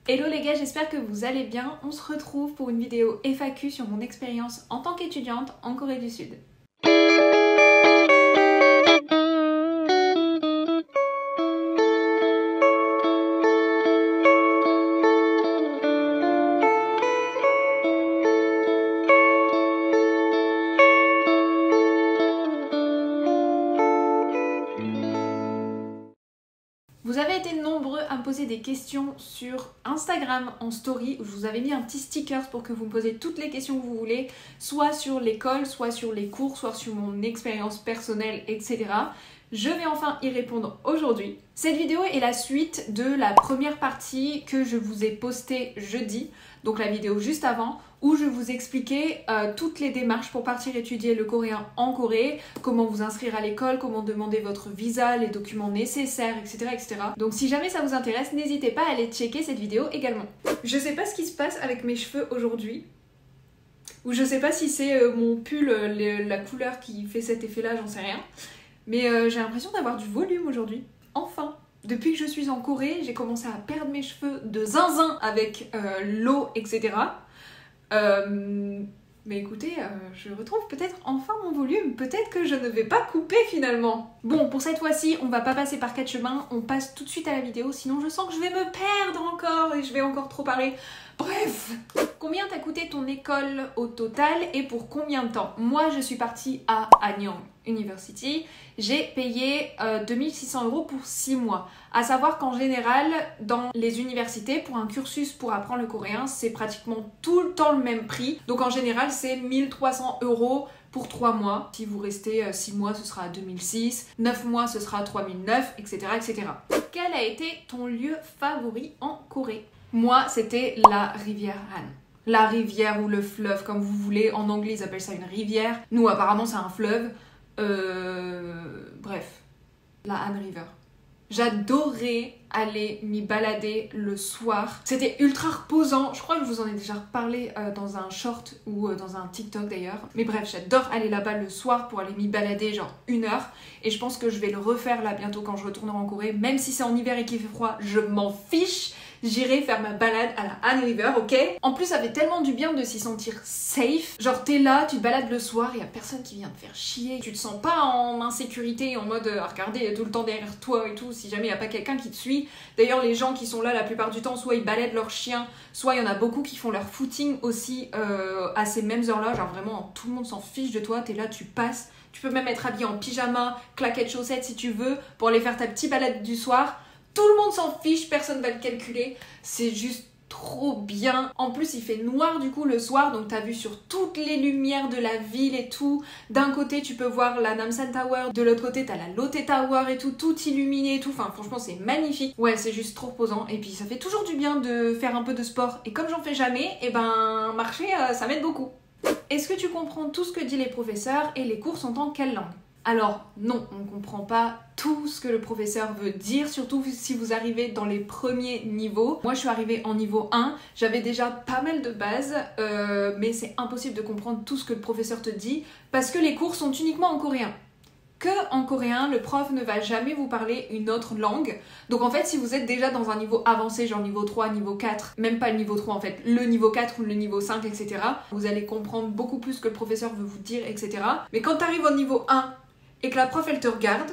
Hello les gars, j'espère que vous allez bien. On se retrouve pour une vidéo FAQ sur mon expérience en tant qu'étudiante en Corée du Sud. Vous avez été nombreux à me poser des questions sur Instagram en story où je vous avais mis un petit sticker pour que vous me posiez toutes les questions que vous voulez, soit sur l'école, soit sur les cours, soit sur mon expérience personnelle, etc. Je vais enfin y répondre aujourd'hui. Cette vidéo est la suite de la première partie que je vous ai postée jeudi, donc la vidéo juste avant, où je vous expliquais toutes les démarches pour partir étudier le coréen en Corée, comment vous inscrire à l'école, comment demander votre visa, les documents nécessaires, etc., etc. Donc si jamais ça vous intéresse, n'hésitez pas à aller checker cette vidéo également. Je sais pas ce qui se passe avec mes cheveux aujourd'hui, ou je sais pas si c'est mon pull, la couleur qui fait cet effet-là, j'en sais rien. Mais j'ai l'impression d'avoir du volume aujourd'hui. Enfin! Depuis que je suis en Corée, j'ai commencé à perdre mes cheveux de zinzin avec l'eau, etc. Mais écoutez, je retrouve peut-être enfin mon volume. Peut-être que je ne vais pas couper finalement. Bon, pour cette fois-ci, on va pas passer par 4 chemins. On passe tout de suite à la vidéo. Sinon, je sens que je vais me perdre encore et je vais encore trop parler. Bref, combien t'a coûté ton école au total et pour combien de temps? Moi, je suis partie à Anyang University. J'ai payé 2600 € pour 6 mois. À savoir qu'en général, dans les universités, pour un cursus pour apprendre le coréen, c'est pratiquement tout le temps le même prix. Donc en général, c'est 1300 € pour 3 mois. Si vous restez 6 mois, ce sera 2006. 9 mois, ce sera 3009, etc., etc. Quel a été ton lieu favori en Corée? Moi, c'était la rivière Han. La rivière ou le fleuve, comme vous voulez. En anglais, ils appellent ça une rivière. Nous, apparemment, c'est un fleuve. Bref, la Han River. J'adorais aller m'y balader le soir. C'était ultra reposant. Je crois que je vous en ai déjà parlé dans un short ou dans un TikTok d'ailleurs. Mais bref, j'adore aller là-bas le soir pour aller m'y balader genre 1 heure. Et je pense que je vais le refaire là bientôt quand je retournerai en Corée. Même si c'est en hiver et qu'il fait froid, je m'en fiche. J'irai faire ma balade à la Han River, ok? En plus, ça fait tellement du bien de s'y sentir safe. Genre, t'es là, tu te balades le soir, y a personne qui vient te faire chier. Tu te sens pas en insécurité, en mode regarder tout le temps derrière toi et tout, si jamais y a pas quelqu'un qui te suit. D'ailleurs, les gens qui sont là la plupart du temps, soit ils baladent leurs chiens, soit il y en a beaucoup qui font leur footing aussi à ces mêmes heures-là. Genre, vraiment, tout le monde s'en fiche de toi, t'es là, tu passes. Tu peux même être habillé en pyjama, claquettes, chaussettes si tu veux, pour aller faire ta petite balade du soir. Tout le monde s'en fiche, personne va le calculer. C'est juste trop bien. En plus, il fait noir du coup le soir, donc t'as vu sur toutes les lumières de la ville et tout. D'un côté, tu peux voir la Namsan Tower, de l'autre côté, t'as la Lotte Tower et tout illuminé et tout. Enfin, franchement, c'est magnifique. Ouais, c'est juste trop reposant. Et puis, ça fait toujours du bien de faire un peu de sport. Et comme j'en fais jamais, et ben, marcher, ça m'aide beaucoup. Est-ce que tu comprends tout ce que disent les professeurs et les cours sont en quelle langue? Alors non, on ne comprend pas tout ce que le professeur veut dire, surtout si vous arrivez dans les premiers niveaux. Moi je suis arrivée en niveau 1, j'avais déjà pas mal de bases, mais c'est impossible de comprendre tout ce que le professeur te dit parce que les cours sont uniquement en coréen. Que en coréen, le prof ne va jamais vous parler une autre langue. Donc en fait, si vous êtes déjà dans un niveau avancé, genre niveau 3, niveau 4, même pas le niveau 3 en fait, le niveau 4 ou le niveau 5, etc., vous allez comprendre beaucoup plus ce que le professeur veut vous dire, etc. Mais quand tu arrives au niveau 1, et que la prof elle te regarde,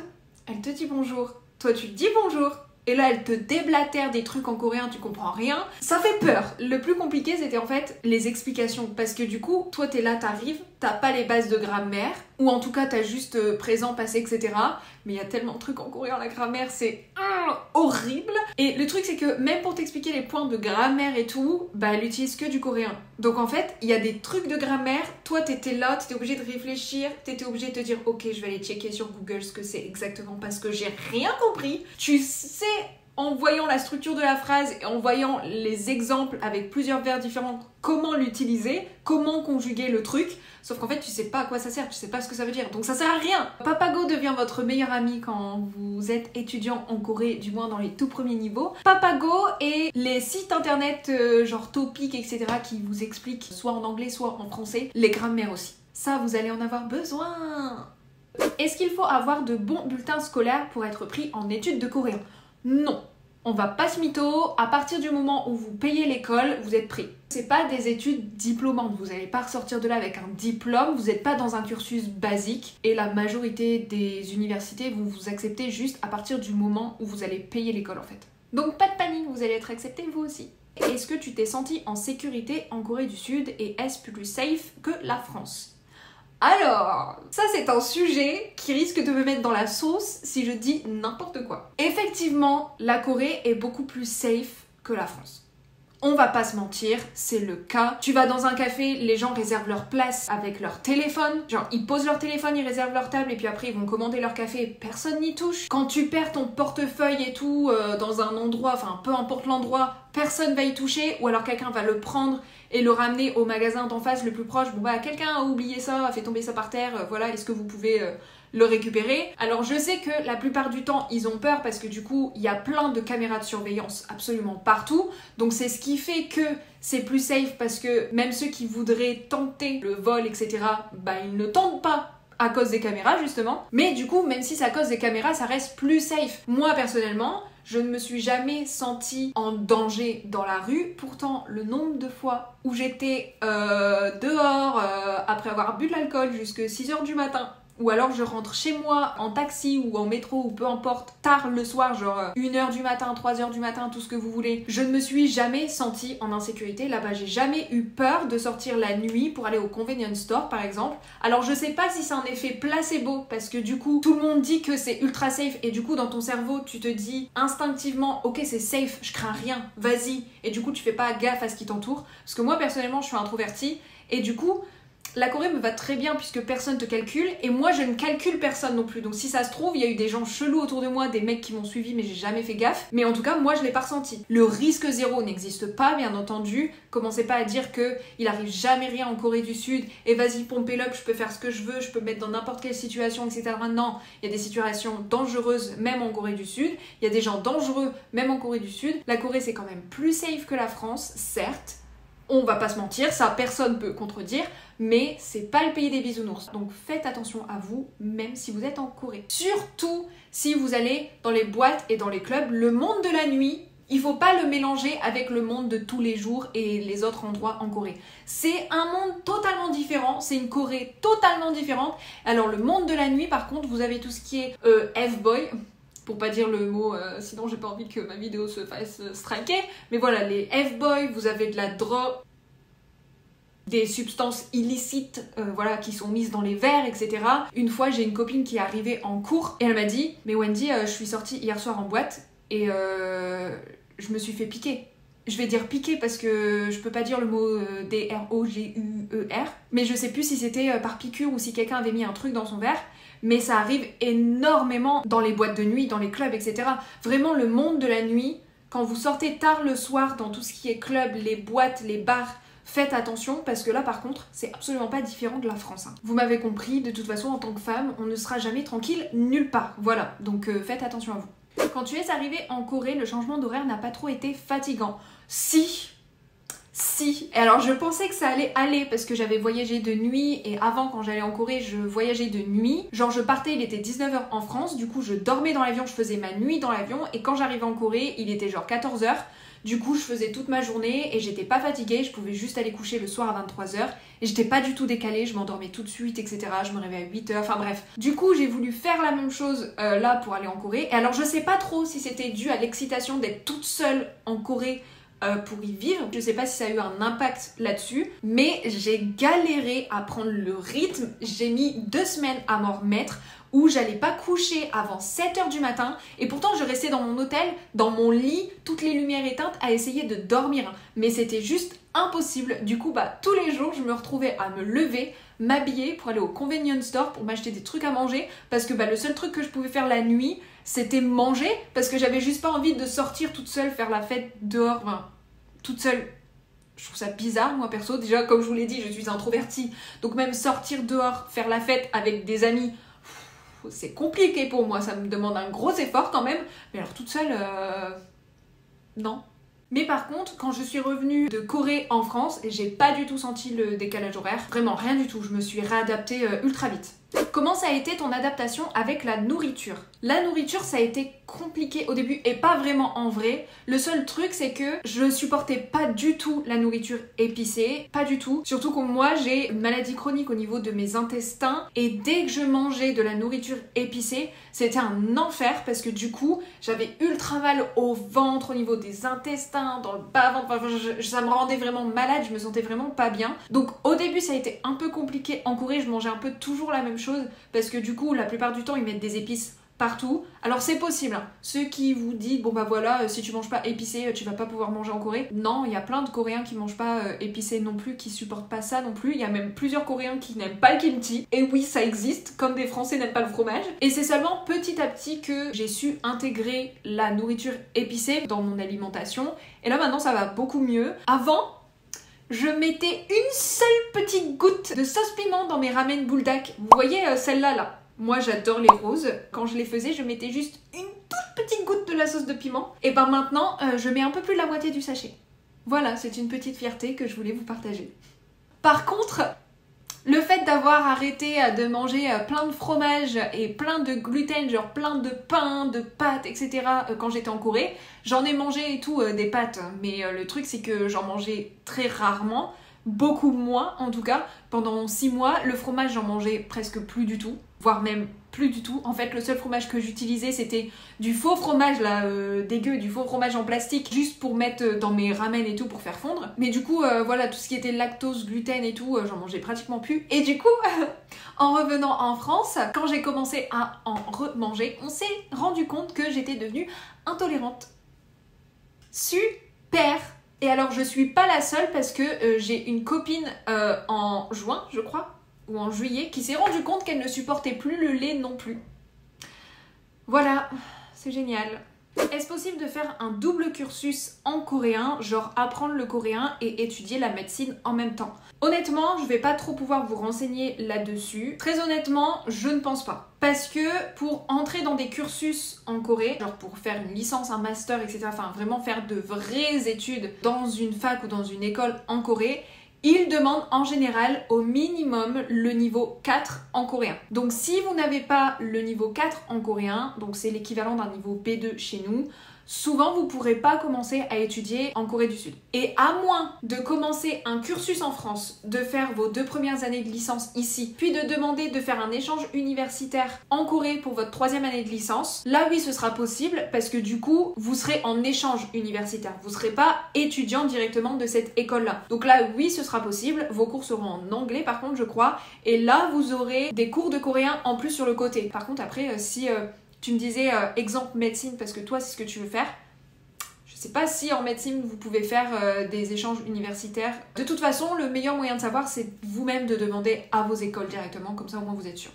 elle te dit bonjour, toi tu te dis bonjour, et là elle te déblatère des trucs en coréen, tu comprends rien, ça fait peur. Le plus compliqué c'était en fait les explications, parce que du coup, toi t'es là, t'arrives, t'as pas les bases de grammaire, ou en tout cas t'as juste présent, passé, etc. Mais il y a tellement de trucs en coréen, la grammaire c'est horrible. Et le truc c'est que même pour t'expliquer les points de grammaire et tout, bah elle utilise que du coréen. Donc en fait, il y a des trucs de grammaire, toi t'étais là, t'étais obligé de réfléchir, t'étais obligé de te dire ok, je vais aller checker sur Google ce que c'est exactement parce que j'ai rien compris. Tu sais, en voyant la structure de la phrase et en voyant les exemples avec plusieurs verbes différents, comment l'utiliser, comment conjuguer le truc, sauf qu'en fait tu sais pas à quoi ça sert, tu sais pas ce que ça veut dire, donc ça sert à rien. Papago devient votre meilleur ami quand vous êtes étudiant en Corée, du moins dans les tout premiers niveaux. Papago et les sites internet genre Topic, etc. qui vous expliquent soit en anglais soit en français, les grammaires aussi. Ça vous allez en avoir besoin. Est-ce qu'il faut avoir de bons bulletins scolaires pour être pris en études de coréen? Non. On va pas se mytho, à partir du moment où vous payez l'école, vous êtes pris. C'est pas des études diplômantes, vous allez pas ressortir de là avec un diplôme, vous n'êtes pas dans un cursus basique et la majorité des universités vont vous accepter juste à partir du moment où vous allez payer l'école en fait. Donc pas de panique, vous allez être accepté vous aussi. Est-ce que tu t'es senti en sécurité en Corée du Sud et est-ce plus safe que la France? Alors, ça c'est un sujet qui risque de me mettre dans la sauce si je dis n'importe quoi. Effectivement, la Corée est beaucoup plus safe que la France. On va pas se mentir, c'est le cas. Tu vas dans un café, les gens réservent leur place avec leur téléphone. Genre, ils posent leur téléphone, ils réservent leur table et puis après ils vont commander leur café et personne n'y touche. Quand tu perds ton portefeuille et tout dans un endroit, enfin peu importe l'endroit, personne va y toucher ou alors quelqu'un va le prendre et le ramener au magasin d'en face le plus proche. Bon bah quelqu'un a oublié ça, a fait tomber ça par terre, voilà, est-ce que vous pouvez le récupérer? Alors je sais que la plupart du temps ils ont peur parce que du coup il y a plein de caméras de surveillance absolument partout, donc c'est ce qui fait que c'est plus safe parce que même ceux qui voudraient tenter le vol etc, bah ils ne tentent pas à cause des caméras justement, mais du coup même si c'est à cause des caméras ça reste plus safe. Moi personnellement je ne me suis jamais sentie en danger dans la rue, pourtant le nombre de fois où j'étais dehors après avoir bu de l'alcool jusqu'à 6h du matin, ou alors je rentre chez moi en taxi ou en métro ou peu importe, tard le soir, genre 1h du matin, 3h du matin, tout ce que vous voulez. Je ne me suis jamais sentie en insécurité là-bas, j'ai jamais eu peur de sortir la nuit pour aller au convenience store par exemple. Alors je sais pas si c'est un effet placebo parce que du coup tout le monde dit que c'est ultra safe et du coup dans ton cerveau tu te dis instinctivement ok c'est safe, je crains rien, vas-y, et du coup tu fais pas gaffe à ce qui t'entoure. Parce que moi personnellement je suis introvertie et du coup la Corée me va très bien puisque personne te calcule et moi je ne calcule personne non plus. Donc si ça se trouve, il y a eu des gens chelous autour de moi, des mecs qui m'ont suivi mais j'ai jamais fait gaffe. Mais en tout cas, moi je l'ai pas ressenti. Le risque zéro n'existe pas, bien entendu. Commencez pas à dire que il arrive jamais rien en Corée du Sud et vas-y pompez l'up, je peux faire ce que je veux, je peux me mettre dans n'importe quelle situation, etc. Non, il y a des situations dangereuses même en Corée du Sud. Il y a des gens dangereux même en Corée du Sud. La Corée c'est quand même plus safe que la France, certes. On va pas se mentir, ça personne peut contredire, mais c'est pas le pays des bisounours. Donc faites attention à vous, même si vous êtes en Corée. Surtout si vous allez dans les boîtes et dans les clubs, le monde de la nuit, il faut pas le mélanger avec le monde de tous les jours et les autres endroits en Corée. C'est un monde totalement différent, c'est une Corée totalement différente. Alors le monde de la nuit, par contre, vous avez tout ce qui est F-boy, pour pas dire le mot, sinon j'ai pas envie que ma vidéo se fasse striker. Mais voilà, les F-boys, vous avez de la drogue, des substances illicites voilà, qui sont mises dans les verres, etc. Une fois, j'ai une copine qui est arrivée en cours et elle m'a dit « Mais Wendy, je suis sortie hier soir en boîte et je me suis fait piquer. » Je vais dire piquer parce que je peux pas dire le mot D-R-O-G-U-E-R, mais je sais plus si c'était par piqûre ou si quelqu'un avait mis un truc dans son verre. Mais ça arrive énormément dans les boîtes de nuit, dans les clubs, etc. Vraiment, le monde de la nuit, quand vous sortez tard le soir dans tout ce qui est club, les boîtes, les bars, faites attention parce que là, par contre, c'est absolument pas différent de la France. Hein. Vous m'avez compris, de toute façon, en tant que femme, on ne sera jamais tranquille nulle part. Voilà, donc faites attention à vous. Quand tu es arrivée en Corée, le changement d'horaire n'a pas trop été fatigant. Si. Et alors je pensais que ça allait aller parce que j'avais voyagé de nuit et avant quand j'allais en Corée je voyageais de nuit. Genre je partais, il était 19h en France, du coup je dormais dans l'avion, je faisais ma nuit dans l'avion et quand j'arrivais en Corée il était genre 14h. Du coup je faisais toute ma journée et j'étais pas fatiguée, je pouvais juste aller coucher le soir à 23h et j'étais pas du tout décalée, je m'endormais tout de suite etc. Je me réveillais à 8h, enfin bref. Du coup j'ai voulu faire la même chose là pour aller en Corée et alors je sais pas trop si c'était dû à l'excitation d'être toute seule en Corée pour y vivre. Je sais pas si ça a eu un impact là-dessus, mais j'ai galéré à prendre le rythme. J'ai mis 2 semaines à m'en remettre où j'allais pas coucher avant 7h du matin et pourtant je restais dans mon hôtel, dans mon lit, toutes les lumières éteintes à essayer de dormir. Mais c'était juste impossible. Du coup, tous les jours, je me retrouvais à me lever, m'habiller pour aller au convenience store pour m'acheter des trucs à manger parce que le seul truc que je pouvais faire la nuit, c'était manger parce que j'avais juste pas envie de sortir toute seule faire la fête dehors, toute seule. Je trouve ça bizarre moi perso, déjà comme je vous l'ai dit je suis introvertie, donc même sortir dehors, faire la fête avec des amis, c'est compliqué pour moi, ça me demande un gros effort quand même, mais alors toute seule, non. Mais par contre, quand je suis revenue de Corée en France, j'ai pas du tout senti le décalage horaire, vraiment rien du tout, je me suis réadaptée ultra vite. Comment ça a été ton adaptation avec la nourriture? La nourriture, ça a été compliqué au début et pas vraiment en vrai. Le seul truc, c'est que je supportais pas du tout la nourriture épicée, pas du tout. Surtout que moi, j'ai une maladie chronique au niveau de mes intestins et dès que je mangeais de la nourriture épicée, c'était un enfer parce que du coup, j'avais ultra mal au ventre, au niveau des intestins, dans le bas-ventre. Enfin, ça me rendait vraiment malade, je me sentais vraiment pas bien. Donc au début, ça a été un peu compliqué. En Corée, je mangeais un peu toujours la même chose parce que du coup, la plupart du temps, ils mettent des épices partout. Alors c'est possible, hein. Ceux qui vous disent bon bah voilà, si tu manges pas épicé, tu vas pas pouvoir manger en Corée. Non, il y a plein de Coréens qui mangent pas épicé non plus, qui supportent pas ça non plus. Il y a même plusieurs Coréens qui n'aiment pas le kimchi. Et oui, ça existe, comme des Français n'aiment pas le fromage. Et c'est seulement petit à petit que j'ai su intégrer la nourriture épicée dans mon alimentation. Et là maintenant ça va beaucoup mieux. Avant, je mettais une seule petite goutte de sauce piment dans mes ramen buldak. Vous voyez celle-là là? Moi j'adore les roses. Quand je les faisais, je mettais juste une toute petite goutte de la sauce de piment. Et ben maintenant, je mets un peu plus de la moitié du sachet. Voilà, c'est une petite fierté que je voulais vous partager. Par contre, le fait d'avoir arrêté de manger plein de fromage et plein de gluten, genre plein de pain, de pâtes, etc. Quand j'étais en Corée, j'en ai mangé et tout, des pâtes. Mais le truc c'est que j'en mangeais très rarement. Beaucoup moins en tout cas. Pendant 6 mois, le fromage j'en mangeais presque plus du tout, voire même plus du tout. En fait, le seul fromage que j'utilisais c'était du faux fromage là, dégueu, du faux fromage en plastique, juste pour mettre dans mes ramen et tout pour faire fondre. Mais du coup, voilà, tout ce qui était lactose, gluten et tout, j'en mangeais pratiquement plus. Et du coup, en revenant en France, quand j'ai commencé à en remanger, on s'est rendu compte que j'étais devenue intolérante. Super! Et alors je suis pas la seule parce que j'ai une copine en juin, je crois, ou en juillet, qui s'est rendu compte qu'elle ne supportait plus le lait non plus. Voilà, c'est génial. Est-ce possible de faire un double cursus en coréen, genre apprendre le coréen et étudier la médecine en même temps? Honnêtement, je vais pas trop pouvoir vous renseigner là-dessus. Très honnêtement, je ne pense pas. Parce que pour entrer dans des cursus en Corée, genre pour faire une licence, un master, etc., enfin vraiment faire de vraies études dans une fac ou dans une école en Corée, ils demandent en général au minimum le niveau 4 en coréen. Donc si vous n'avez pas le niveau 4 en coréen, donc c'est l'équivalent d'un niveau B2 chez nous, souvent vous ne pourrez pas commencer à étudier en Corée du Sud. Et à moins de commencer un cursus en France, de faire vos 2 premières années de licence ici, puis de demander de faire un échange universitaire en Corée pour votre 3e année de licence, là oui ce sera possible parce que du coup vous serez en échange universitaire. Vous ne serez pas étudiant directement de cette école-là. Donc là oui ce sera possible, vos cours seront en anglais par contre je crois, et là vous aurez des cours de coréen en plus sur le côté. Par contre après si... tu me disais exemple médecine parce que toi c'est ce que tu veux faire. Je sais pas si en médecine vous pouvez faire des échanges universitaires. De toute façon, le meilleur moyen de savoir c'est vous-même de demander à vos écoles directement, comme ça au moins vous êtes sûr.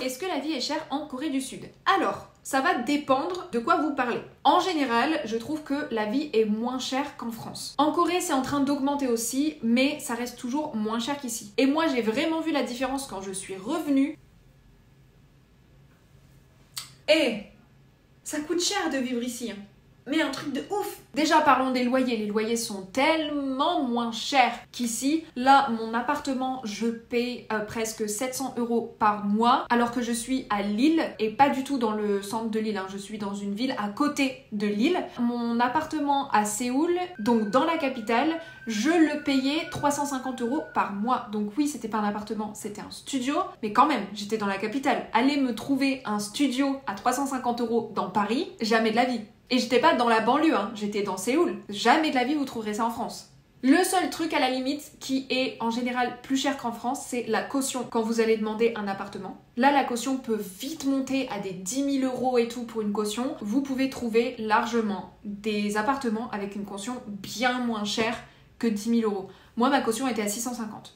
Est-ce que la vie est chère en Corée du Sud? Alors, ça va dépendre de quoi vous parlez. En général, je trouve que la vie est moins chère qu'en France. En Corée, c'est en train d'augmenter aussi, mais ça reste toujours moins cher qu'ici. Et moi, j'ai vraiment vu la différence quand je suis revenue. Eh, ça coûte cher de vivre ici, hein. Mais un truc de ouf. Déjà parlons des loyers, les loyers sont tellement moins chers qu'ici. Là, mon appartement, je paye presque 700 € par mois, alors que je suis à Lille, et pas du tout dans le centre de Lille, hein. Je suis dans une ville à côté de Lille. Mon appartement à Séoul, donc dans la capitale, je le payais 350 € par mois. Donc oui, c'était pas un appartement, c'était un studio, mais quand même, j'étais dans la capitale. Aller me trouver un studio à 350 € dans Paris, jamais de la vie. Et j'étais pas dans la banlieue, hein, j'étais dans Séoul. Jamais de la vie vous trouverez ça en France. Le seul truc à la limite qui est en général plus cher qu'en France, c'est la caution quand vous allez demander un appartement. Là, la caution peut vite monter à des 10 000 € et tout pour une caution. Vous pouvez trouver largement des appartements avec une caution bien moins chère que 10 000 €. Moi, ma caution était à 650.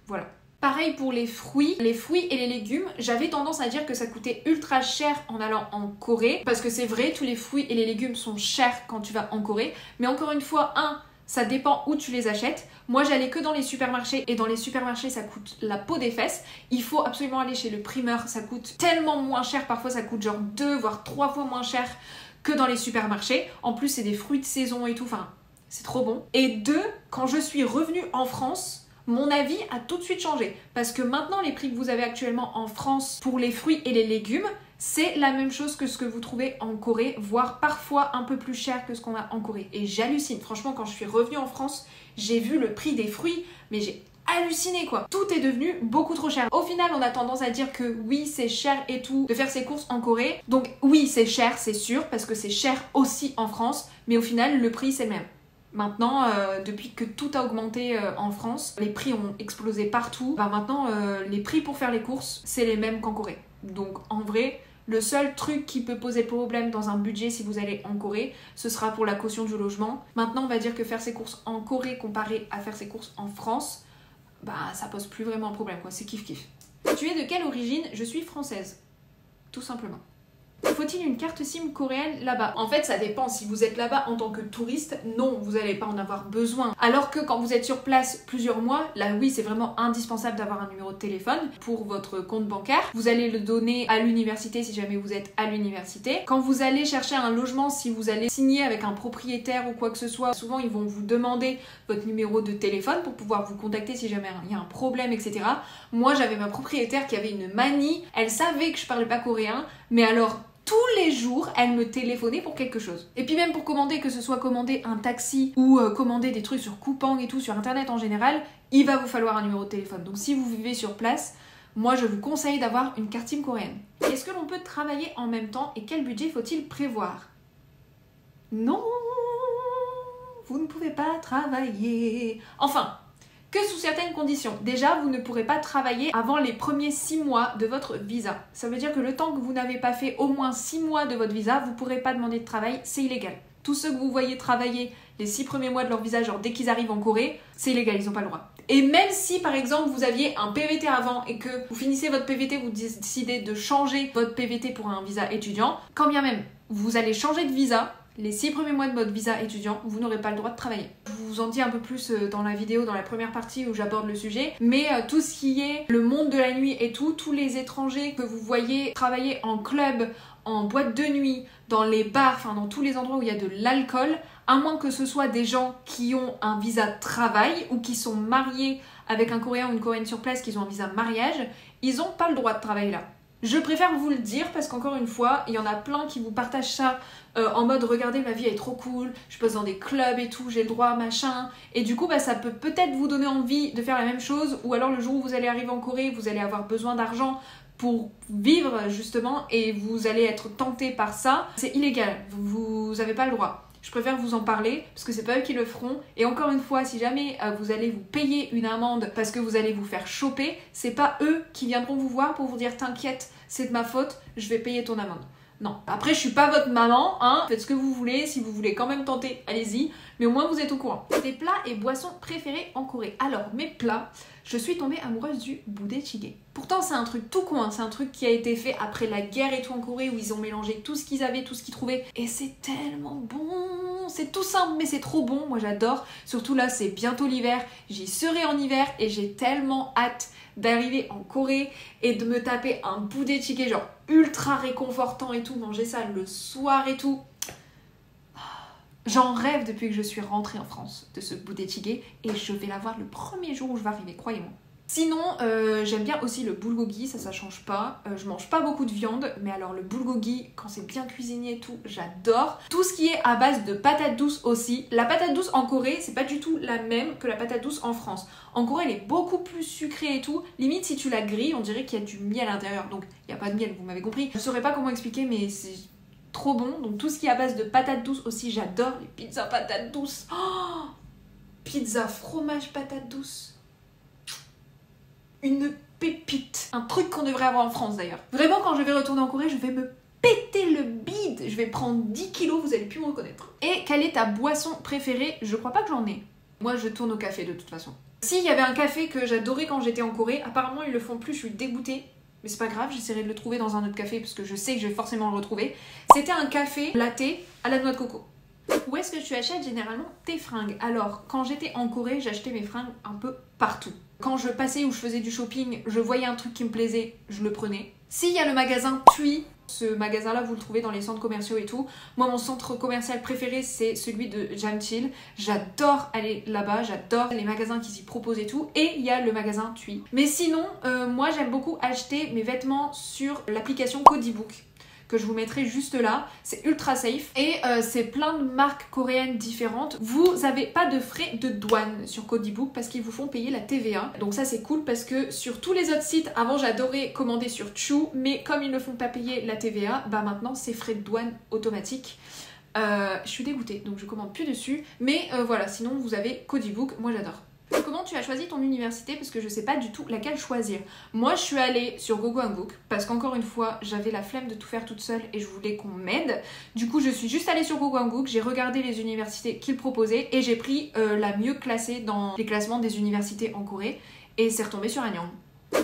Voilà. Pareil pour les fruits et les légumes, j'avais tendance à dire que ça coûtait ultra cher en allant en Corée, parce que c'est vrai, tous les fruits et les légumes sont chers quand tu vas en Corée, mais encore une fois, ça dépend où tu les achètes. Moi j'allais que dans les supermarchés, et dans les supermarchés ça coûte la peau des fesses. Il faut absolument aller chez le primeur, ça coûte tellement moins cher, parfois ça coûte genre 2 voire 3 fois moins cher que dans les supermarchés. En plus c'est des fruits de saison et tout, enfin c'est trop bon. Et 2, quand je suis revenue en France, mon avis a tout de suite changé. Parce que maintenant, les prix que vous avez actuellement en France pour les fruits et les légumes, c'est la même chose que ce que vous trouvez en Corée, voire parfois un peu plus cher que ce qu'on a en Corée. Et j'hallucine. Franchement, quand je suis revenue en France, j'ai vu le prix des fruits, mais j'ai halluciné quoi. Tout est devenu beaucoup trop cher. Au final, on a tendance à dire que oui, c'est cher et tout de faire ses courses en Corée. Donc oui, c'est cher, c'est sûr, parce que c'est cher aussi en France, mais au final, le prix c'est le même. Maintenant, depuis que tout a augmenté en France, les prix ont explosé partout. Maintenant, les prix pour faire les courses, c'est les mêmes qu'en Corée. Donc en vrai, le seul truc qui peut poser problème dans un budget si vous allez en Corée, ce sera pour la caution du logement. Maintenant, on va dire que faire ses courses en Corée comparé à faire ses courses en France, ça pose plus vraiment un problème quoi, c'est kiff-kiff. Tu es de quelle origine? Je suis française. Tout simplement. Faut-il une carte SIM coréenne là-bas? En fait, ça dépend. Si vous êtes là-bas en tant que touriste, non, vous n'allez pas en avoir besoin. Alors que quand vous êtes sur place plusieurs mois, là oui, c'est vraiment indispensable d'avoir un numéro de téléphone pour votre compte bancaire. Vous allez le donner à l'université si jamais vous êtes à l'université. Quand vous allez chercher un logement, si vous allez signer avec un propriétaire ou quoi que ce soit, souvent ils vont vous demander votre numéro de téléphone pour pouvoir vous contacter si jamais il y a un problème, etc. Moi, j'avais ma propriétaire qui avait une manie. Elle savait que je parlais pas coréen, mais alors tous les jours, elle me téléphonait pour quelque chose. Et puis même pour commander, que ce soit commander un taxi ou commander des trucs sur Coupang et tout, sur internet en général, il va vous falloir un numéro de téléphone. Donc si vous vivez sur place, moi je vous conseille d'avoir une carte SIM coréenne. Est-ce que l'on peut travailler en même temps et quel budget faut-il prévoir? Non, vous ne pouvez pas travailler. Enfin, que sous certaines conditions. Déjà, vous ne pourrez pas travailler avant les premiers 6 mois de votre visa. Ça veut dire que le temps que vous n'avez pas fait au moins 6 mois de votre visa, vous ne pourrez pas demander de travail, c'est illégal. Tous ceux que vous voyez travailler les 6 premiers mois de leur visa, genre dès qu'ils arrivent en Corée, c'est illégal, ils n'ont pas le droit. Et même si par exemple vous aviez un PVT avant et que vous finissez votre PVT, vous décidez de changer votre PVT pour un visa étudiant, quand bien même vous allez changer de visa, les 6 premiers mois de votre visa étudiant, vous n'aurez pas le droit de travailler. Je vous en dis un peu plus dans la vidéo, dans la première partie où j'aborde le sujet, mais tout ce qui est le monde de la nuit et tout, tous les étrangers que vous voyez travailler en club, en boîte de nuit, dans les bars, enfin dans tous les endroits où il y a de l'alcool, à moins que ce soit des gens qui ont un visa travail ou qui sont mariés avec un Coréen ou une Coréenne sur place, qui ont un visa mariage, ils n'ont pas le droit de travailler là. Je préfère vous le dire parce qu'encore une fois, il y en a plein qui vous partagent ça en mode regardez ma vie est trop cool, je passe dans des clubs et tout, j'ai le droit machin, et du coup ça peut peut-être vous donner envie de faire la même chose, ou alors le jour où vous allez arriver en Corée, vous allez avoir besoin d'argent pour vivre justement et vous allez être tenté par ça. C'est illégal, vous n'avez pas le droit. Je préfère vous en parler parce que c'est pas eux qui le feront. Et encore une fois, si jamais vous allez vous payer une amende parce que vous allez vous faire choper, c'est pas eux qui viendront vous voir pour vous dire t'inquiète, c'est de ma faute, je vais payer ton amende. Non. Après, je suis pas votre maman, hein. Faites ce que vous voulez. Si vous voulez quand même tenter, allez-y. Mais au moins, vous êtes au courant. Des plats et boissons préférés en Corée. Alors, mes plats, je suis tombée amoureuse du budae-jjigae. Pourtant, c'est un truc tout con, hein. C'est un truc qui a été fait après la guerre et tout en Corée, où ils ont mélangé tout ce qu'ils avaient, tout ce qu'ils trouvaient. Et c'est tellement bon. C'est tout simple, mais c'est trop bon. Moi, j'adore. Surtout là, c'est bientôt l'hiver. J'y serai en hiver et j'ai tellement hâte d'arriver en Corée et de me taper un budae-jjigae genre ultra réconfortant et tout, manger ça le soir et tout. J'en rêve depuis que je suis rentrée en France de ce budae-jjigae et je vais l'avoir le premier jour où je vais arriver, croyez-moi. Sinon, j'aime bien aussi le bulgogi, ça change pas. Je mange pas beaucoup de viande, mais alors le bulgogi, quand c'est bien cuisiné et tout, j'adore. Tout ce qui est à base de patates douces aussi. La patate douce en Corée, c'est pas du tout la même que la patate douce en France. En Corée, elle est beaucoup plus sucrée et tout. Limite, si tu la grilles, on dirait qu'il y a du miel à l'intérieur. Donc, il n'y a pas de miel, vous m'avez compris. Je saurais pas comment expliquer, mais c'est trop bon. Donc, tout ce qui est à base de patates douces aussi, j'adore. Les pizzas patates douces. Oh, pizza fromage patate douce. Une pépite. Un truc qu'on devrait avoir en France d'ailleurs. Vraiment, quand je vais retourner en Corée, je vais me péter le bide. Je vais prendre 10 kilos, vous allez plus me reconnaître. Et quelle est ta boisson préférée? Je crois pas que j'en ai. Moi, je tourne au café de toute façon. Si, il y avait un café que j'adorais quand j'étais en Corée. Apparemment, ils le font plus, je suis dégoûtée. Mais c'est pas grave, j'essaierai de le trouver dans un autre café parce que je sais que je vais forcément le retrouver. C'était un café latte à la noix de coco. Où est-ce que tu achètes généralement tes fringues? Alors, quand j'étais en Corée, j'achetais mes fringues un peu partout. Quand je passais ou je faisais du shopping, je voyais un truc qui me plaisait, je le prenais. S'il y a le magasin TUI, ce magasin-là, vous le trouvez dans les centres commerciaux et tout. Moi, mon centre commercial préféré, c'est celui de Jamtil. J'adore aller là-bas, j'adore les magasins qu'ils y proposent et tout. Et il y a le magasin TUI. Mais sinon, moi, j'aime beaucoup acheter mes vêtements sur l'application Codybook, que je vous mettrai juste là. C'est ultra safe et c'est plein de marques coréennes différentes. Vous n'avez pas de frais de douane sur Codybook parce qu'ils vous font payer la TVA. Donc ça c'est cool parce que sur tous les autres sites, avant j'adorais commander sur Choo, mais comme ils ne font pas payer la TVA, bah maintenant c'est frais de douane automatique. Je suis dégoûtée, donc je commande plus dessus. Mais voilà, sinon vous avez Codybook, moi j'adore. Comment tu as choisi ton université? Parce que je sais pas du tout laquelle choisir. Moi je suis allée sur Gogohangbuk parce qu'encore une fois j'avais la flemme de tout faire toute seule et je voulais qu'on m'aide. Du coup je suis juste allée sur Gogohangbuk, j'ai regardé les universités qu'ils proposaient et j'ai pris la mieux classée dans les classements des universités en Corée et c'est retombé sur Anyang.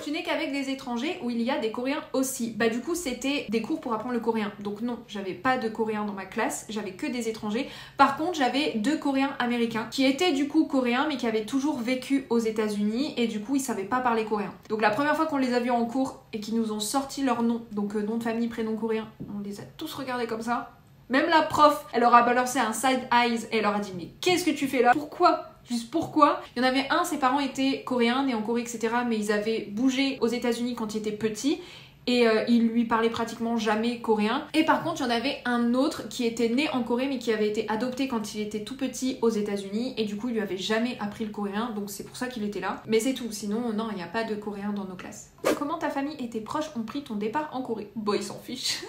Tu n'es qu'avec des étrangers où il y a des coréens aussi. Bah du coup c'était des cours pour apprendre le coréen. Donc non, j'avais pas de coréens dans ma classe, j'avais que des étrangers. Par contre j'avais 2 coréens américains qui étaient du coup coréens mais qui avaient toujours vécu aux États-Unis et du coup ils savaient pas parler coréen. Donc la première fois qu'on les a vus en cours et qu'ils nous ont sorti leur nom, donc nom de famille, prénom coréen, on les a tous regardés comme ça. Même la prof, elle leur a balancé un side eyes et elle leur a dit mais qu'est-ce que tu fais là? Pourquoi? Juste pourquoi? Il y en avait un, ses parents étaient coréens, nés en Corée, etc. Mais ils avaient bougé aux États-Unis quand ils étaient petits. Et il lui parlait pratiquement jamais coréen. Et par contre, il y en avait un autre qui était né en Corée mais qui avait été adopté quand il était tout petit aux États-Unis et du coup, il lui avait jamais appris le coréen, donc c'est pour ça qu'il était là. Mais c'est tout, sinon non, il n'y a pas de coréen dans nos classes. Comment ta famille et tes proches ont pris ton départ en Corée? Bon, ils s'en fichent.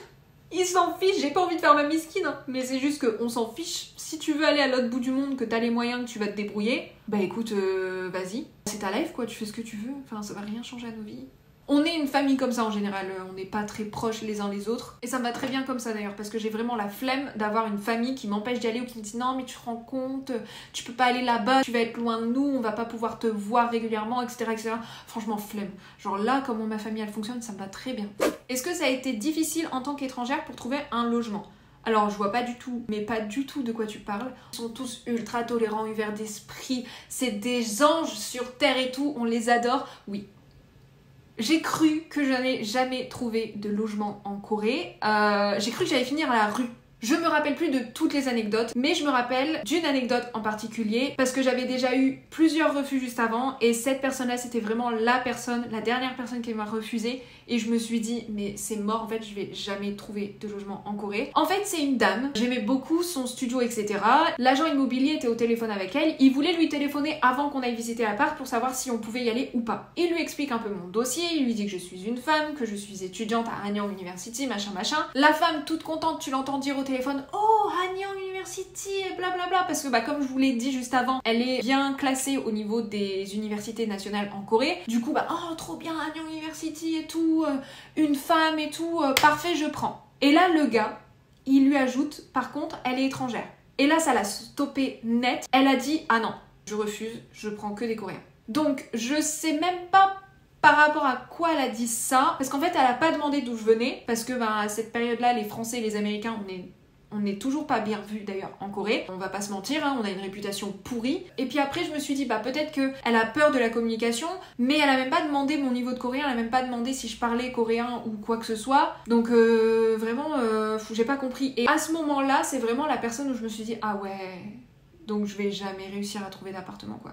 Ils s'en fichent, j'ai pas envie de faire ma misquine, hein. Mais c'est juste qu'on s'en fiche. Si tu veux aller à l'autre bout du monde, que t'as les moyens, que tu vas te débrouiller, bah écoute, vas-y. C'est ta life quoi, tu fais ce que tu veux, enfin ça va rien changer à nos vies. On est une famille comme ça en général, on n'est pas très proches les uns les autres. Et ça me va très bien comme ça d'ailleurs, parce que j'ai vraiment la flemme d'avoir une famille qui m'empêche d'y aller ou qui me dit non mais tu te rends compte, tu peux pas aller là-bas, tu vas être loin de nous, on va pas pouvoir te voir régulièrement, etc. etc. Franchement flemme. Genre là, comment ma famille elle fonctionne, ça me va très bien. Est-ce que ça a été difficile en tant qu'étrangère pour trouver un logement? Alors je vois pas du tout, mais pas du tout de quoi tu parles. Ils sont tous ultra tolérants, ouverts d'esprit, c'est des anges sur terre et tout, on les adore. Oui. J'ai cru que je n'allais jamais trouver de logement en Corée. J'ai cru que j'allais finir à la rue. Je me rappelle plus de toutes les anecdotes, mais je me rappelle d'une anecdote en particulier parce que j'avais déjà eu plusieurs refus juste avant et cette personne-là, c'était vraiment la dernière personne qui m'a refusé et je me suis dit mais c'est mort en fait, je vais jamais trouver de logement en Corée. En fait, c'est une dame, j'aimais beaucoup son studio etc. L'agent immobilier était au téléphone avec elle, il voulait lui téléphoner avant qu'on aille visiter l'appart pour savoir si on pouvait y aller ou pas. Il lui explique un peu mon dossier, il lui dit que je suis une femme, que je suis étudiante à Anyang University, machin machin. La femme toute contente, tu l'entends dire au téléphone oh Anyang University et blablabla parce que bah comme je vous l'ai dit juste avant, elle est bien classée au niveau des universités nationales en Corée. Du coup bah oh trop bien Anyang University et tout, une femme et tout, parfait je prends. Et là le gars, il lui ajoute par contre elle est étrangère. Et là ça l'a stoppé net. Elle a dit ah non, je refuse, je prends que des Coréens. Donc je sais même pas par rapport à quoi elle a dit ça, parce qu'en fait elle a pas demandé d'où je venais, parce que bah, à cette période-là les Français et les Américains on n'est toujours pas bien vus d'ailleurs en Corée, on va pas se mentir, hein, on a une réputation pourrie. Et puis après je me suis dit bah peut-être qu'elle a peur de la communication, mais elle a même pas demandé mon niveau de coréen, elle a même pas demandé si je parlais coréen ou quoi que ce soit. Donc vraiment j'ai pas compris. Et à ce moment-là c'est vraiment la personne où je me suis dit ah ouais, donc je vais jamais réussir à trouver d'appartement quoi.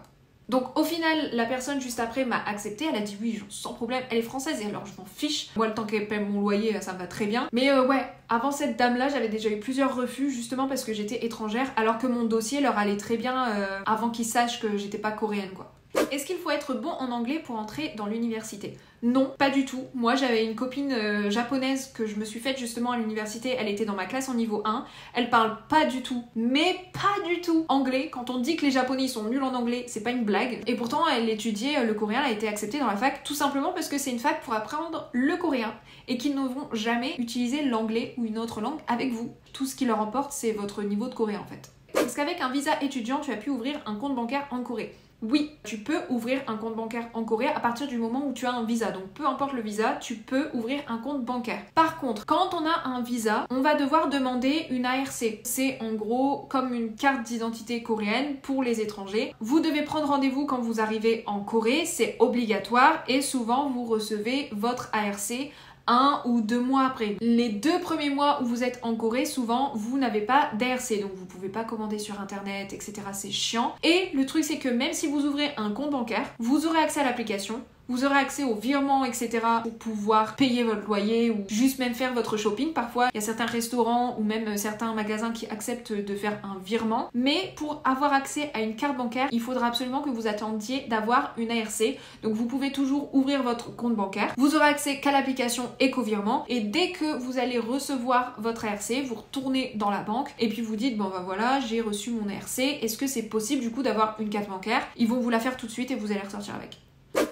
Donc au final, la personne juste après m'a accepté, elle a dit oui, sans problème, elle est française et alors je m'en fiche. Moi le temps qu'elle paie mon loyer, ça me va très bien. Mais ouais, avant cette dame-là, j'avais déjà eu plusieurs refus justement parce que j'étais étrangère alors que mon dossier leur allait très bien avant qu'ils sachent que j'étais pas coréenne quoi. Est-ce qu'il faut être bon en anglais pour entrer dans l'université? Non, pas du tout. Moi j'avais une copine japonaise que je me suis faite justement à l'université, elle était dans ma classe en niveau 1, elle parle pas du tout, mais pas du tout anglais. Quand on dit que les japonais sont nuls en anglais, c'est pas une blague. Et pourtant elle étudiait le coréen, elle a été acceptée dans la fac tout simplement parce que c'est une fac pour apprendre le coréen et qu'ils ne vont jamais utiliser l'anglais ou une autre langue avec vous. Tout ce qui leur importe c'est votre niveau de coréen en fait. Est-ce qu'avec un visa étudiant tu as pu ouvrir un compte bancaire en Corée? Oui, tu peux ouvrir un compte bancaire en Corée à partir du moment où tu as un visa. Donc peu importe le visa, tu peux ouvrir un compte bancaire. Par contre, quand on a un visa, on va devoir demander une ARC. C'est en gros comme une carte d'identité coréenne pour les étrangers. Vous devez prendre rendez-vous quand vous arrivez en Corée, c'est obligatoire et souvent vous recevez votre ARC 1 ou 2 mois après. Les 2 premiers mois où vous êtes en Corée, souvent vous n'avez pas d'ARC, donc vous pouvez pas commander sur internet, etc. C'est chiant. Et le truc c'est que même si vous ouvrez un compte bancaire, vous aurez accès à l'application. Vous aurez accès aux virements, etc. pour pouvoir payer votre loyer ou juste même faire votre shopping. Parfois, il y a certains restaurants ou même certains magasins qui acceptent de faire un virement. Mais pour avoir accès à une carte bancaire, il faudra absolument que vous attendiez d'avoir une ARC. Donc vous pouvez toujours ouvrir votre compte bancaire. Vous aurez accès qu'à l'application et qu'au virement. Et dès que vous allez recevoir votre ARC, vous retournez dans la banque et puis vous dites bon bah voilà, j'ai reçu mon ARC. Est-ce que c'est possible du coup d'avoir une carte bancaire? Ils vont vous la faire tout de suite et vous allez ressortir avec.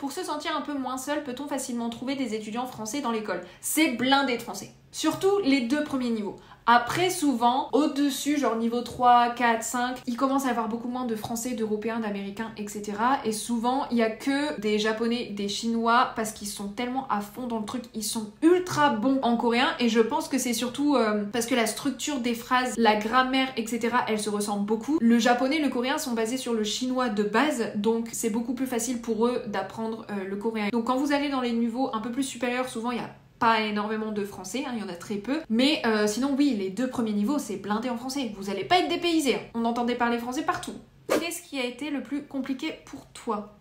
Pour se sentir un peu moins seul, peut-on facilement trouver des étudiants français dans l'école? C'est blindé de français. Surtout les 2 premiers niveaux. Après, souvent, au-dessus, genre niveau 3, 4, 5, il commence à y avoir beaucoup moins de Français, d'Européens, d'Américains, etc. Et souvent, il y a que des Japonais, des Chinois, parce qu'ils sont tellement à fond dans le truc, ils sont ultra bons en coréen. Et je pense que c'est surtout parce que la structure des phrases, la grammaire, etc., elle se ressemble beaucoup. Le japonais et le coréen sont basés sur le chinois de base, donc c'est beaucoup plus facile pour eux d'apprendre le coréen. Donc quand vous allez dans les niveaux un peu plus supérieurs, souvent il y a pas énormément de français, hein, il y en a très peu. Mais sinon, oui, les 2 premiers niveaux, c'est blindé en français. Vous allez pas être dépaysé. Hein. On entendait parler français partout. Qu'est-ce qui a été le plus compliqué pour toi?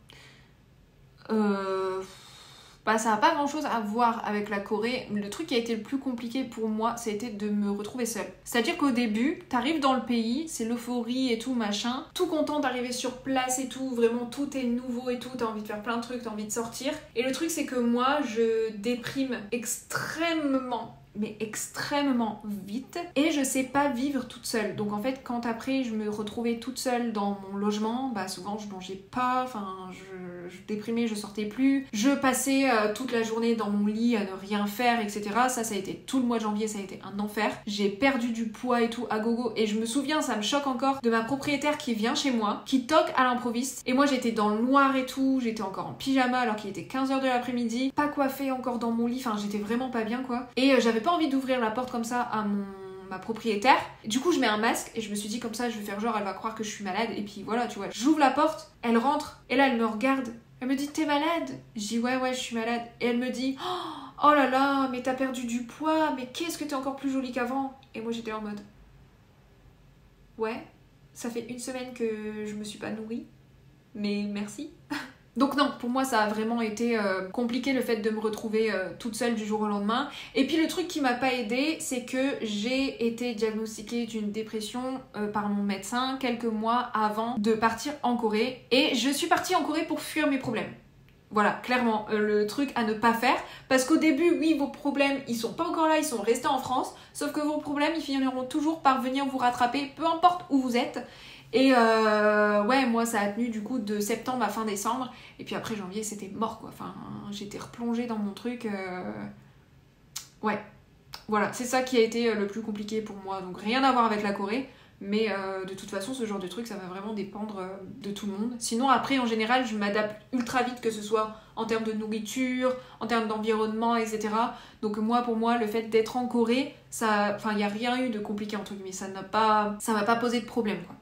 Bah, ça n'a pas grand-chose à voir avec la Corée. Le truc qui a été le plus compliqué pour moi, ça a été de me retrouver seule. C'est-à-dire qu'au début, t'arrives dans le pays, c'est l'euphorie et tout, machin. Tout content d'arriver sur place et tout, vraiment tout est nouveau et tout, t'as envie de faire plein de trucs, t'as envie de sortir. Et le truc, c'est que moi, je déprime extrêmement, mais extrêmement vite, et je sais pas vivre toute seule. Donc en fait, quand après je me retrouvais toute seule dans mon logement, bah souvent je mangeais pas, enfin je déprimais, je sortais plus, je passais toute la journée dans mon lit à ne rien faire, etc. Ça a été tout le mois de janvier, ça a été un enfer. J'ai perdu du poids et tout à gogo, et je me souviens, ça me choque encore, de ma propriétaire qui vient chez moi, qui toque à l'improviste, et moi j'étais dans le noir et tout, j'étais encore en pyjama alors qu'il était 15h de l'après-midi, pas coiffée encore dans mon lit, enfin j'étais vraiment pas bien quoi, et j'avais pas envie d'ouvrir la porte comme ça à ma propriétaire. Du coup je mets un masque et je me suis dit comme ça je vais faire genre elle va croire que je suis malade, et puis voilà tu vois. J'ouvre la porte, elle rentre et là elle me regarde, elle me dit t'es malade? Je dis ouais je suis malade, et elle me dit oh là là mais t'as perdu du poids, mais qu'est-ce que t'es encore plus jolie qu'avant. Et moi j'étais en mode ouais ça fait 1 semaine que je me suis pas nourrie, mais merci. Donc non, pour moi ça a vraiment été compliqué le fait de me retrouver toute seule du jour au lendemain. Et puis le truc qui m'a pas aidée, c'est que j'ai été diagnostiquée d'une dépression par mon médecin quelques mois avant de partir en Corée. Et je suis partie en Corée pour fuir mes problèmes. Voilà, clairement, le truc à ne pas faire. Parce qu'au début, oui, vos problèmes, ils sont pas encore là, ils sont restés en France. Sauf que vos problèmes, ils finiront toujours par venir vous rattraper, peu importe où vous êtes. Et ouais, moi ça a tenu du coup de septembre à fin décembre, et puis après janvier c'était mort quoi, enfin j'étais replongée dans mon truc, ouais, voilà, c'est ça qui a été le plus compliqué pour moi, donc rien à voir avec la Corée, mais de toute façon ce genre de truc ça va vraiment dépendre de tout le monde. Sinon après en général je m'adapte ultra vite, que ce soit en termes de nourriture, en termes d'environnement, etc. Donc moi pour moi le fait d'être en Corée, ça, enfin il n'y a rien eu de compliqué entre guillemets, ça m'a pas posé de problème quoi.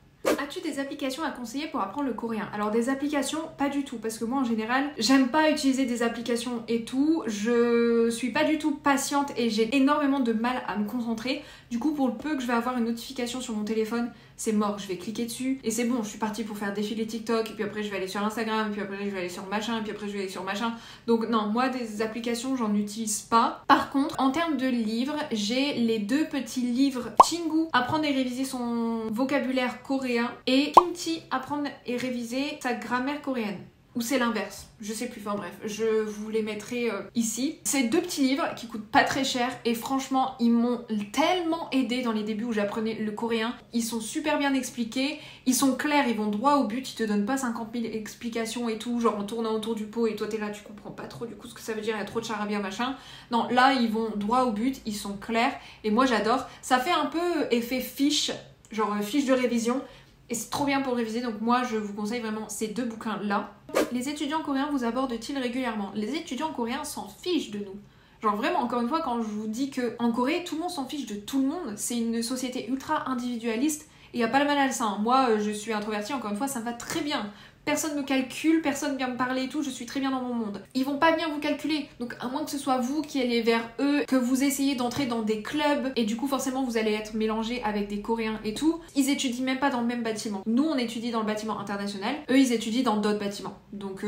As-tu des applications à conseiller pour apprendre le coréen? Alors des applications, pas du tout, parce que moi en général, j'aime pas utiliser des applications et tout, je suis pas du tout patiente et j'ai énormément de mal à me concentrer. Du coup, pour le peu que je vais avoir une notification sur mon téléphone, c'est mort, je vais cliquer dessus et c'est bon, je suis partie pour faire défiler TikTok, et puis après je vais aller sur Instagram, et puis après je vais aller sur machin, et puis après je vais aller sur machin. Donc non, moi des applications j'en utilise pas. Par contre, en termes de livres, j'ai les 2 petits livres Chingu, apprendre et réviser son vocabulaire coréen, et Kimchi, apprendre et réviser sa grammaire coréenne. Ou c'est l'inverse, je sais plus, enfin bref, je vous les mettrai ici. C'est 2 petits livres qui coûtent pas très cher, et franchement ils m'ont tellement aidé dans les débuts où j'apprenais le coréen. Ils sont super bien expliqués, ils sont clairs, ils vont droit au but, ils te donnent pas 50 000 explications et tout, genre en tournant autour du pot et toi t'es là, tu comprends pas trop du coup ce que ça veut dire, il y a trop de charabia machin. Non, là ils vont droit au but, ils sont clairs, et moi j'adore. Ça fait un peu effet fiche, genre fiche de révision, et c'est trop bien pour réviser, donc moi je vous conseille vraiment ces 2 bouquins là. Les étudiants coréens vous abordent-ils régulièrement? Les étudiants coréens s'en fichent de nous. Genre vraiment, encore une fois, quand je vous dis qu'en Corée, tout le monde s'en fiche de tout le monde, c'est une société ultra individualiste, il n'y a pas le mal à ça. Hein. Moi, je suis introvertie, encore une fois, ça me va très bien. Personne me calcule, personne vient me parler et tout, je suis très bien dans mon monde. Ils vont pas venir vous calculer, donc à moins que ce soit vous qui allez vers eux, que vous essayez d'entrer dans des clubs, et du coup forcément vous allez être mélangé avec des Coréens et tout, ils étudient même pas dans le même bâtiment. Nous on étudie dans le bâtiment international, eux ils étudient dans d'autres bâtiments. Donc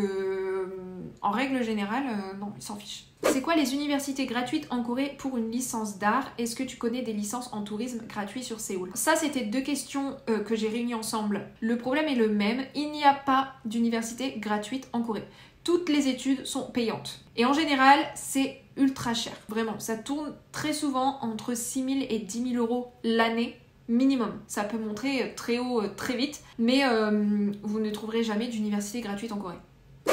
en règle générale, non, ils s'en fichent. C'est quoi les universités gratuites en Corée pour une licence d'art? Est-ce que tu connais des licences en tourisme gratuits sur Séoul? Ça, c'était 2 questions que j'ai réunies ensemble. Le problème est le même, il n'y a pas d'université gratuite en Corée. Toutes les études sont payantes. Et en général, c'est ultra cher. Vraiment, ça tourne très souvent entre 6 000 et 10 000 euros l'année. Minimum. Ça peut monter très haut très vite, mais vous ne trouverez jamais d'université gratuite en Corée.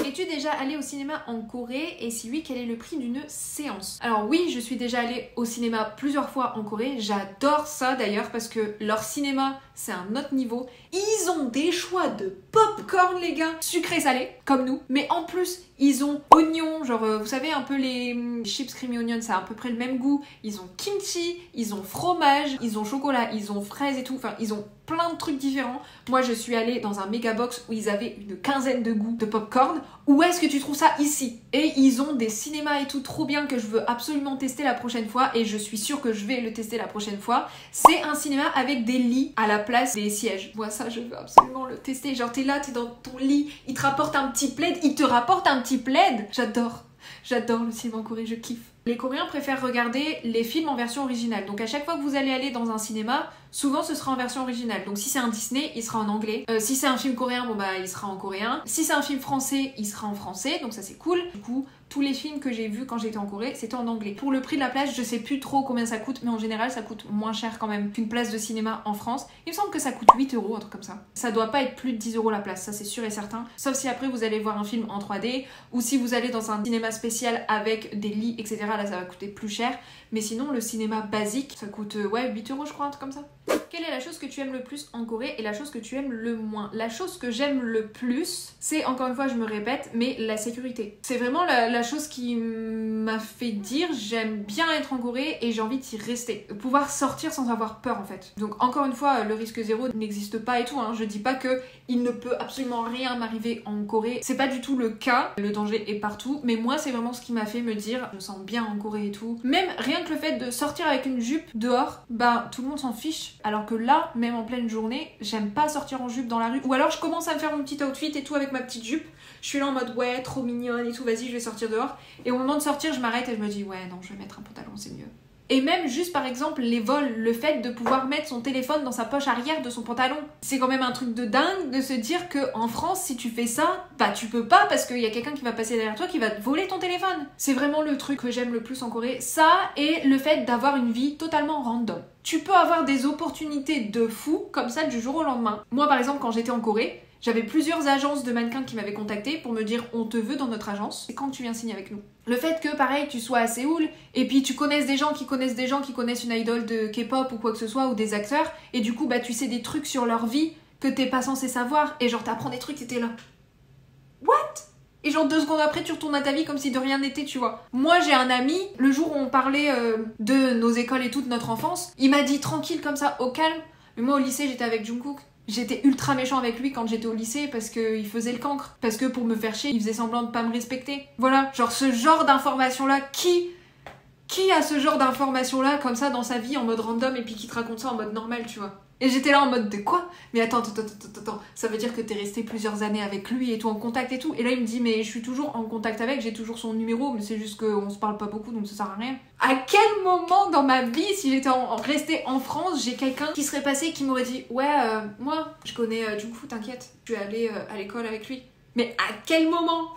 Es-tu déjà allé au cinéma en Corée et si oui, quel est le prix d'une séance? Alors oui, je suis déjà allée au cinéma plusieurs fois en Corée. J'adore ça d'ailleurs parce que leur cinéma, c'est un autre niveau. Ils ont des choix de popcorn les gars, sucré-salé, comme nous. Mais en plus, ils ont oignons, genre vous savez un peu les chips creamy onion, ça a à peu près le même goût. Ils ont kimchi, ils ont fromage, ils ont chocolat, ils ont fraises et tout. Enfin, ils ont plein de trucs différents. Moi, je suis allée dans un méga box où ils avaient une quinzaine de goûts de popcorn. Où est-ce que tu trouves ça ici? Et ils ont des cinémas et tout trop bien que je veux absolument tester la prochaine fois et je suis sûre que je vais le tester la prochaine fois. C'est un cinéma avec des lits à la place des sièges. Moi ça, je veux absolument le tester. Genre t'es là, t'es dans ton lit, il te rapporte un petit plaid, il te rapporte un petit plaid. J'adore le cinéma en Corée, je kiffe. Les Coréens préfèrent regarder les films en version originale. Donc à chaque fois que vous allez aller dans un cinéma, souvent ce sera en version originale. Donc si c'est un Disney, il sera en anglais. Si c'est un film coréen, bon bah il sera en coréen. Si c'est un film français, il sera en français. Donc ça c'est cool. Du coup, tous les films que j'ai vus quand j'étais en Corée, c'était en anglais. Pour le prix de la place, je sais plus trop combien ça coûte, mais en général ça coûte moins cher quand même qu'une place de cinéma en France. Il me semble que ça coûte 8 euros, un truc comme ça. Ça doit pas être plus de 10 euros la place, ça c'est sûr et certain. Sauf si après vous allez voir un film en 3D ou si vous allez dans un cinéma spécial avec des lits, etc. Là ça va coûter plus cher. Mais sinon le cinéma basique, ça coûte 8 euros je crois, un truc comme ça. Quelle est la chose que tu aimes le plus en Corée et la chose que tu aimes le moins? La chose que j'aime le plus, c'est, encore une fois, je me répète, mais la sécurité. C'est vraiment la chose qui m'a fait dire j'aime bien être en Corée et j'ai envie d'y rester. Pouvoir sortir sans avoir peur, en fait. Donc, encore une fois, le risque zéro n'existe pas et tout, hein. Je dis pas que il ne peut absolument rien m'arriver en Corée. C'est pas du tout le cas. Le danger est partout. Mais moi, c'est vraiment ce qui m'a fait me dire je me sens bien en Corée et tout. Même rien que le fait de sortir avec une jupe dehors, bah, tout le monde s'en fiche. Alors que là, même en pleine journée, j'aime pas sortir en jupe dans la rue. Ou alors je commence à me faire mon petit outfit et tout avec ma petite jupe. Je suis là en mode ouais, trop mignonne et tout, vas-y, je vais sortir dehors. Et au moment de sortir, je m'arrête et je me dis ouais, non, je vais mettre un pantalon, c'est mieux. Et même juste par exemple les vols, le fait de pouvoir mettre son téléphone dans sa poche arrière de son pantalon. C'est quand même un truc de dingue de se dire que en France, si tu fais ça, bah tu peux pas parce qu'il y a quelqu'un qui va passer derrière toi qui va te voler ton téléphone. C'est vraiment le truc que j'aime le plus en Corée. Ça et le fait d'avoir une vie totalement random. Tu peux avoir des opportunités de fou comme ça du jour au lendemain. Moi par exemple quand j'étais en Corée, j'avais plusieurs agences de mannequins qui m'avaient contacté pour me dire on te veut dans notre agence, c'est quand tu viens signer avec nous. Le fait que pareil tu sois à Séoul et puis tu connaisses des gens qui connaissent des gens qui connaissent une idole de K-pop ou quoi que ce soit ou des acteurs et du coup bah tu sais des trucs sur leur vie que t'es pas censé savoir et genre t'apprends des trucs et t'es là. What? Et genre 2 secondes après tu retournes à ta vie comme si de rien n'était, tu vois. Moi j'ai un ami, le jour où on parlait de nos écoles et tout, de notre enfance, il m'a dit tranquille comme ça, au calme. Mais moi au lycée j'étais avec Jungkook. J'étais ultra méchant avec lui quand j'étais au lycée parce qu'il faisait le cancre. Parce que pour me faire chier, il faisait semblant de pas me respecter. Voilà, genre ce genre d'informations-là, qui a ce genre d'informations-là comme ça dans sa vie en mode random et puis qui te raconte ça en mode normal, tu vois? Et j'étais là en mode de quoi? Mais attends, ça veut dire que t'es resté plusieurs années avec lui et tout en contact et tout. Et là il me dit mais je suis toujours en contact avec, j'ai toujours son numéro, mais c'est juste qu'on se parle pas beaucoup donc ça sert à rien. À quel moment dans ma vie, si j'étais restée en France, j'ai quelqu'un qui serait passé qui m'aurait dit ouais moi je connais du coup t'inquiète, je suis allée à l'école avec lui. Mais à quel moment?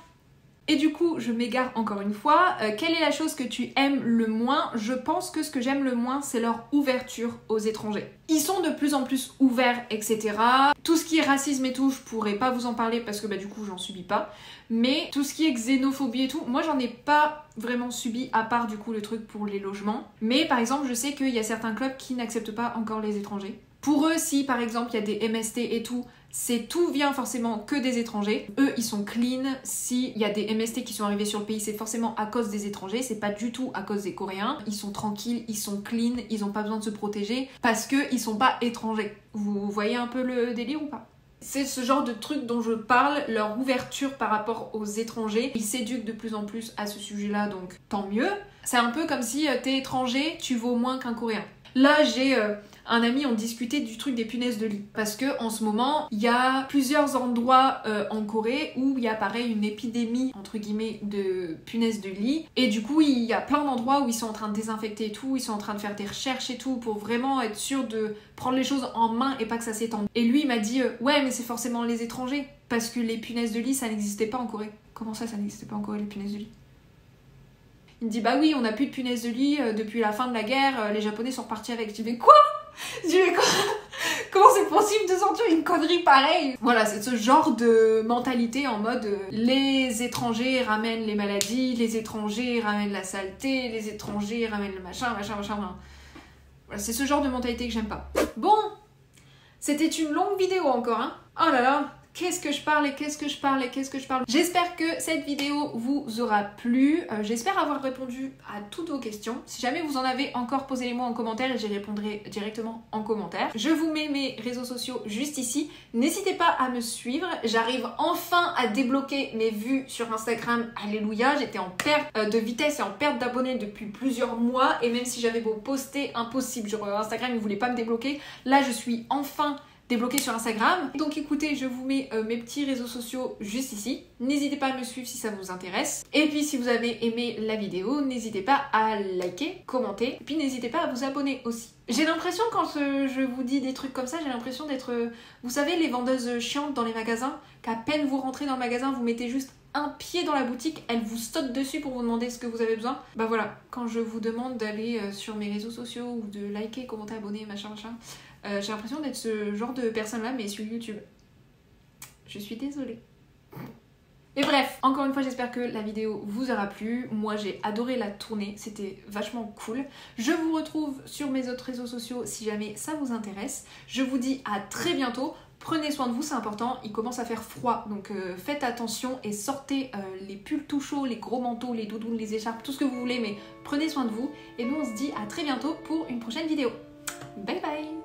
Et du coup, je m'égare encore une fois. Quelle est la chose que tu aimes le moins? Je pense que ce que j'aime le moins, c'est leur ouverture aux étrangers. Ils sont de plus en plus ouverts, etc. Tout ce qui est racisme et tout, je pourrais pas vous en parler parce que bah du coup, j'en subis pas. Mais tout ce qui est xénophobie et tout, moi j'en ai pas vraiment subi à part du coup le truc pour les logements. Mais par exemple, je sais qu'il y a certains clubs qui n'acceptent pas encore les étrangers. Pour eux, si par exemple il y a des MST et tout, tout vient forcément que des étrangers. Eux, ils sont clean. S'il y a des MST qui sont arrivés sur le pays, c'est forcément à cause des étrangers, c'est pas du tout à cause des Coréens. Ils sont tranquilles, ils sont clean, ils ont pas besoin de se protéger parce qu'ils sont pas étrangers. Vous voyez un peu le délire ou pas? C'est ce genre de truc dont je parle, leur ouverture par rapport aux étrangers. Ils s'éduquent de plus en plus à ce sujet-là, donc tant mieux. C'est un peu comme si t'es étranger, tu vaux moins qu'un Coréen. Là, j'ai un ami, on discutait du truc des punaises de lit. Parce que en ce moment, il y a plusieurs endroits en Corée où il y a pareil une épidémie, entre guillemets, de punaises de lit. Et du coup, il y a plein d'endroits où ils sont en train de désinfecter et tout, ils sont en train de faire des recherches et tout, pour vraiment être sûr de prendre les choses en main et pas que ça s'étende. Et lui, il m'a dit, ouais, mais c'est forcément les étrangers. Parce que les punaises de lit, ça n'existait pas en Corée. Comment ça n'existait pas en Corée, les punaises de lit? Il me dit, bah oui, on n'a plus de punaises de lit depuis la fin de la guerre, les Japonais sont repartis avec. Je dis, mais quoi? Je dis, mais quoi? Comment c'est possible de sortir une connerie pareille? Voilà, c'est ce genre de mentalité en mode les étrangers ramènent les maladies, les étrangers ramènent la saleté, les étrangers ramènent le machin. Voilà, c'est ce genre de mentalité que j'aime pas. Bon, c'était une longue vidéo encore, hein. Oh là là, qu'est-ce que je parle et qu'est-ce que je parle et qu'est-ce que je parle. J'espère que cette vidéo vous aura plu. J'espère avoir répondu à toutes vos questions. Si jamais vous en avez encore, posez-les-moi en commentaire et j'y répondrai directement en commentaire. Je vous mets mes réseaux sociaux juste ici. N'hésitez pas à me suivre. J'arrive enfin à débloquer mes vues sur Instagram. Alléluia, j'étais en perte de vitesse et en perte d'abonnés depuis plusieurs mois. Et même si j'avais beau poster, impossible. Genre Instagram, il voulait pas me débloquer. Là, je suis enfin débloqué sur Instagram. Donc écoutez, je vous mets mes petits réseaux sociaux juste ici. N'hésitez pas à me suivre si ça vous intéresse. Et puis si vous avez aimé la vidéo, n'hésitez pas à liker, commenter. Et puis n'hésitez pas à vous abonner aussi. J'ai l'impression quand je vous dis des trucs comme ça, j'ai l'impression d'être, vous savez, les vendeuses chiantes dans les magasins, qu'à peine vous rentrez dans le magasin, vous mettez juste un pied dans la boutique, elle vous saute dessus pour vous demander ce que vous avez besoin. Bah voilà, quand je vous demande d'aller sur mes réseaux sociaux ou de liker, commenter, abonner, machin, j'ai l'impression d'être ce genre de personne-là, mais sur YouTube. Je suis désolée. Et bref, encore une fois, j'espère que la vidéo vous aura plu. Moi, j'ai adoré la tourner, c'était vachement cool. Je vous retrouve sur mes autres réseaux sociaux si jamais ça vous intéresse. Je vous dis à très bientôt. Prenez soin de vous, c'est important, il commence à faire froid, donc faites attention et sortez les pulls tout chauds, les gros manteaux, les doudounes, les écharpes, tout ce que vous voulez, mais prenez soin de vous. Et nous, on se dit à très bientôt pour une prochaine vidéo. Bye bye!